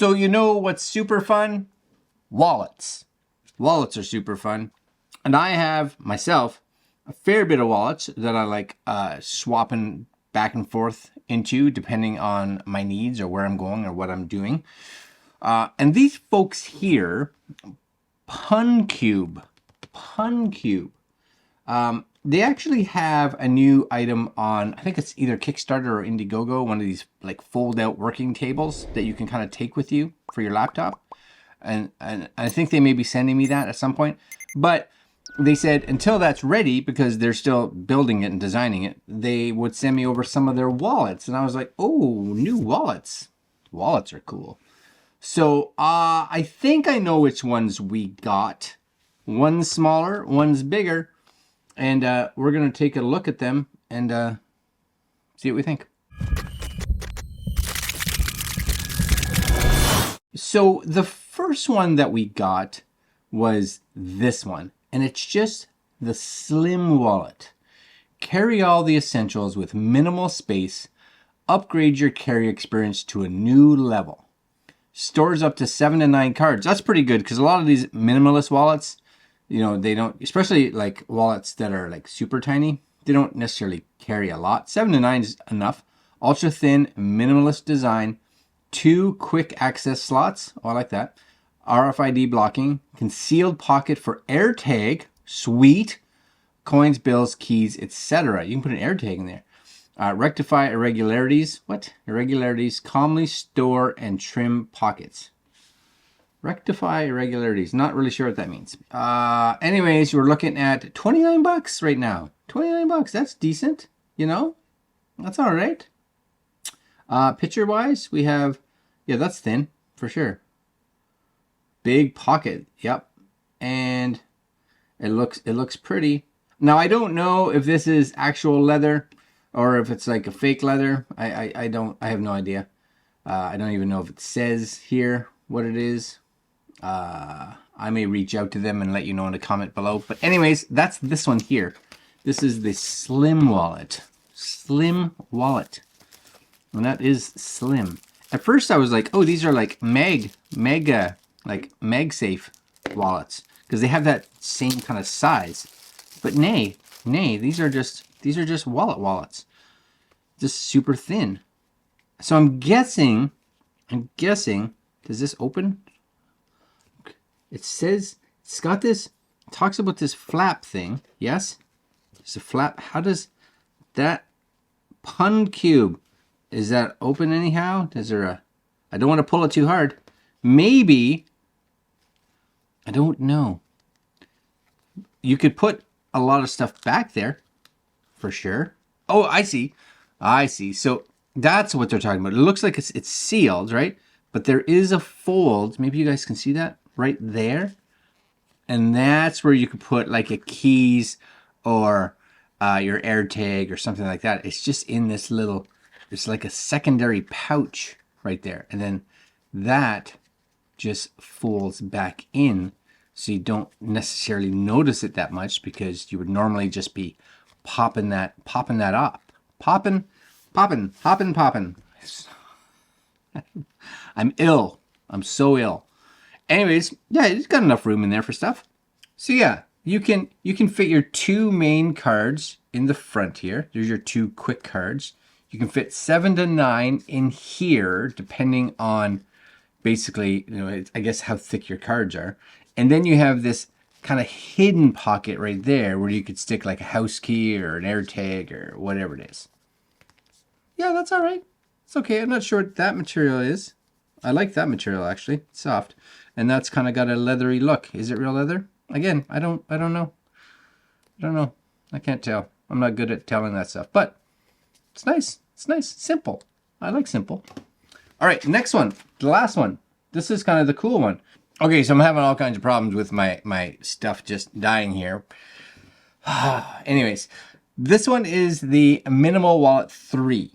So you know what's super fun? Wallets. Wallets are super fun. And I have, myself, a fair bit of wallets that I like swapping back and forth into depending on my needs or where I'm going or what I'm doing. And these folks here, PUNCube, they actually have a new item on, I think it's either Kickstarter or Indiegogo, one of these like fold out working tables that you can kind of take with you for your laptop. And I think they may be sending me that at some point. But they said until that's ready, because they're still building it and designing it, they would send me over some of their wallets. And I was like, oh, new wallets. Wallets are cool. So I think I know which ones we got. One's smaller, one's bigger. And we're going to take a look at them and see what we think. So the first one that we got was this one. And it's just the Slim Wallet. Carry all the essentials with minimal space. Upgrade your carry experience to a new level. Stores up to 7 to 9 cards. That's pretty good because a lot of these minimalist wallets, you know, they don't, especially like wallets that are like super tiny, they don't necessarily carry a lot. 7 to 9 is enough. Ultra thin, minimalist design, 2 quick access slots. Oh, I like that. RFID blocking, concealed pocket for AirTag. Sweet. Coins, bills, keys, etc. You can put an AirTag in there. Rectify irregularities. What? Irregularities. Calmly store and trim pockets. Rectify irregularities. Not really sure what that means. Anyways, we're looking at 29 bucks right now. 29 bucks. That's decent. You know? That's all right. Picture wise, we have, yeah, that's thin for sure. Big pocket. Yep. And it looks pretty. Now, I don't know if this is actual leather or if it's like a fake leather. I have no idea. I don't even know if it says here what it is. I may reach out to them and let you know in the comment below. But anyways, that's this one here. This is the Slim Wallet. Slim Wallet. And that is slim. At first I was like, oh, these are like MagSafe wallets. Because they have that same kind of size. But nay, these are just wallets. Just super thin. So I'm guessing, does this open? It says, it's got this, it talks about this flap thing. Yes? There's a flap. How does that PUNCube, is that open anyhow? Is there a, I don't want to pull it too hard. Maybe, I don't know. You could put a lot of stuff back there for sure. Oh, I see. So that's what they're talking about. It looks like it's sealed, right? But there is a fold. Maybe you guys can see that right there. And that's where you could put like a keys or your AirTag or something like that. It's just in this little, it's like a secondary pouch right there. And then that just folds back in. So you don't necessarily notice it that much because you would normally just be popping that up. Popping. I'm ill. I'm so ill. Anyways, yeah, it's got enough room in there for stuff. So yeah, you can fit your 2 main cards in the front here. There's your 2 quick cards. You can fit 7 to 9 in here, depending on basically, you know, I guess how thick your cards are. And then you have this kind of hidden pocket right there where you could stick like a house key or an AirTag or whatever it is. Yeah, that's all right. It's okay. I'm not sure what that material is. I like that material actually. It's soft. And that's kind of got a leathery look. Is it real leather? Again, I don't know. I can't tell. I'm not good at telling that stuff. But it's nice. It's nice. Simple. I like simple. All right, next one. The last one. This is kind of the cool one. Okay, so I'm having all kinds of problems with my stuff just dying here. Anyways, this one is the Minimal Wallet 3.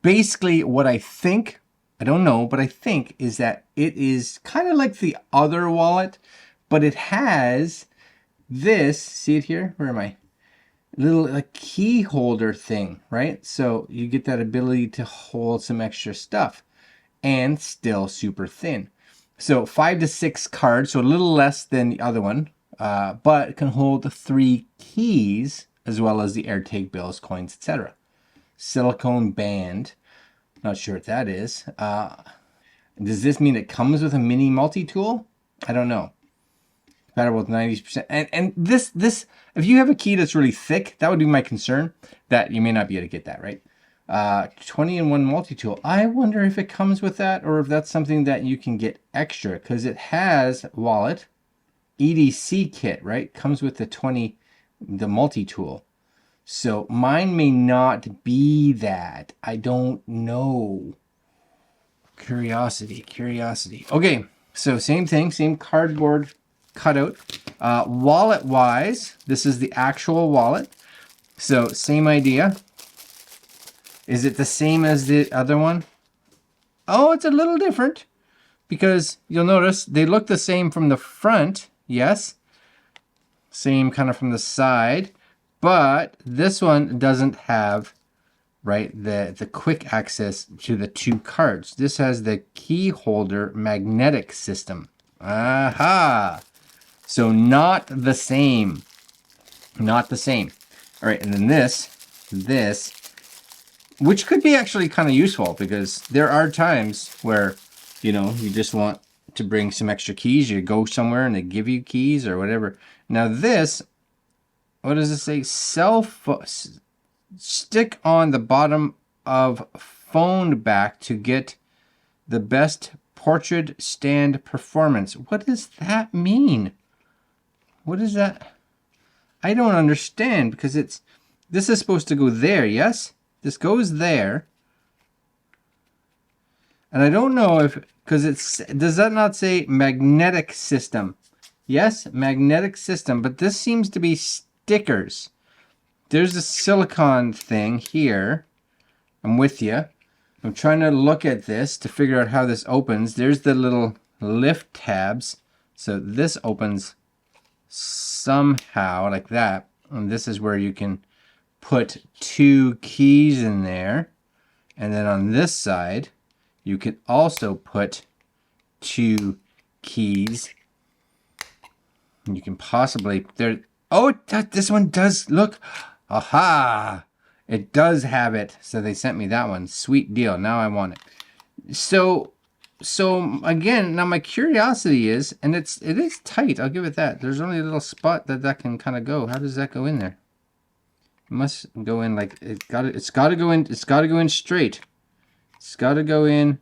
Basically, what I think, I don't know, but I think is that it is kind of like the other wallet, but it has this, see it here? Where am I? Little like key holder thing, right? So you get that ability to hold some extra stuff. and still super thin. So 5 to 6 cards, so a little less than the other one, but it can hold 3 keys as well as the AirTag bills, coins, etc. Silicone band, not sure what that is. Does this mean it comes with a mini multi-tool? I don't know. Compatible with 90%. And this, if you have a key that's really thick, that would be my concern, that you may not be able to get that, right? 20-in-1 multi-tool. I wonder if it comes with that or if that's something that you can get extra, because it has wallet, EDC kit, right? Comes with the multi-tool. So mine may not be that. I don't know. Curiosity. Okay, so same thing, same cardboard cutout. Wallet-wise, this is the actual wallet. So same idea. Is it the same as the other one? Oh, it's a little different, because you'll notice they look the same from the front, yes. Same kind of from the side, but this one doesn't have, right, the quick access to the 2 cards. This has the key holder magnetic system. Aha! So not the same. Not the same. All right, and then this, which could be actually kind of useful, because there are times where, you know, you just want to bring some extra keys. You go somewhere and they give you keys or whatever. Now this, what does it say? Stick on the bottom of phone back to get the best portrait stand performance. What does that mean? What is that? I don't understand, because this is supposed to go there, yes? This goes there. And I don't know if, because does that not say magnetic system? Yes, magnetic system, but this seems to be stickers. There's a silicone thing here. I'm with you. I'm trying to look at this to figure out how this opens. There's the little lift tabs. So this opens somehow like that. And this is where you can put 2 keys in there. And then on this side, you can also put 2 keys. And you can possibly, oh, this one does, look. Aha! It does have it. So they sent me that one. Sweet deal. Now I want it. So again, now my curiosity is, and it is tight. I'll give it that. There's only a little spot that can kind of go. How does that go in there? It must go in like it's got to go in. It's got to go in straight. It's got to go in.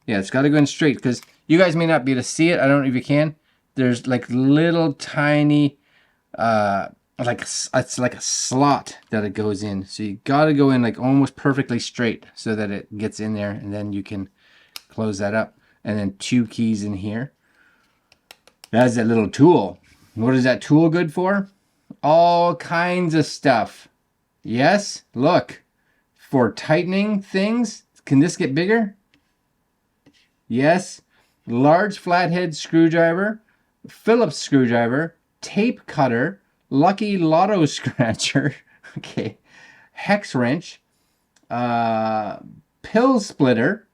Yeah, it's got to go in straight, because you guys may not be able to see it. I don't know if you can. There's like little tiny, it's like a slot that it goes in. So you got to go in like almost perfectly straight so that it gets in there, and then you can close that up. And then 2 keys in here. That's that little tool. What is that tool good for? All kinds of stuff. Yes, look. For tightening things. Can this get bigger? Yes. Large flathead screwdriver, Phillips screwdriver, tape cutter, lucky lotto scratcher, okay, hex wrench, pill splitter,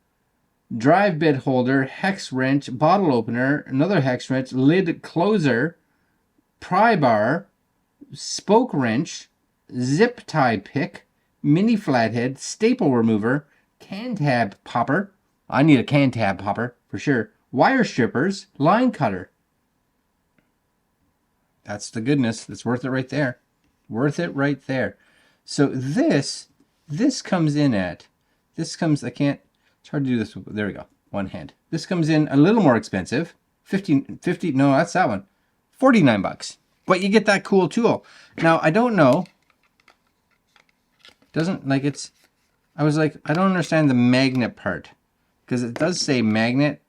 drive bit holder, hex wrench, bottle opener, another hex wrench, lid closer, pry bar, spoke wrench, zip tie pick, mini flathead, staple remover, can tab popper. I need a can tab popper for sure. Wire strippers, line cutter. That's the goodness. That's worth it right there. Worth it right there. So this comes in at, it's hard to do this. There we go. One hand. This comes in a little more expensive. 50, no, that's that one. 49 bucks. But you get that cool tool. Now, I don't know. Doesn't like it's, I was like, I don't understand the magnet part. Because it does say magnet.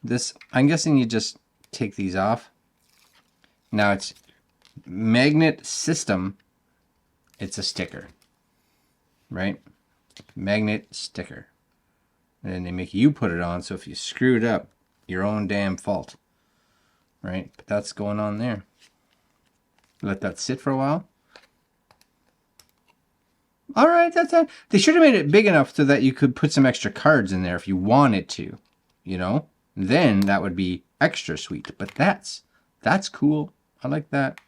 This, I'm guessing you just take these off. Now it's magnet system. It's a sticker. Right? Magnet sticker. And then they make you put it on, so if you screw it up, your own damn fault. Right? But that's going on there. Let that sit for a while. All right, that's it. They should have made it big enough so that you could put some extra cards in there if you wanted to. you know, then that would be extra sweet. But that's cool. I like that.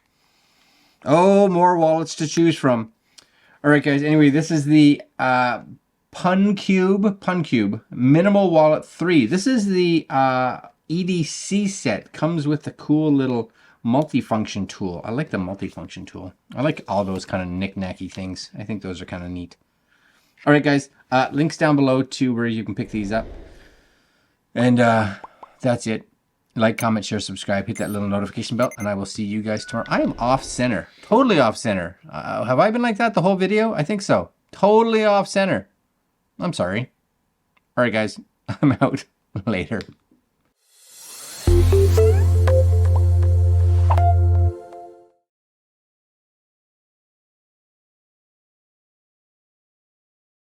Oh, more wallets to choose from. All right, guys. Anyway, this is the PUNCube Minimal Wallet 3. This is the EDC set. Comes with a cool little multifunction tool. I like the multifunction tool. I like all those kind of knick-knacky things. I think those are kind of neat. All right, guys. Links down below to where you can pick these up. And that's it. Like, comment, share, subscribe, hit that little notification bell, and I will see you guys tomorrow. I am off center. Totally off center. Have I been like that the whole video? I think so. Totally off center. I'm sorry. All right, guys. I'm out. Later.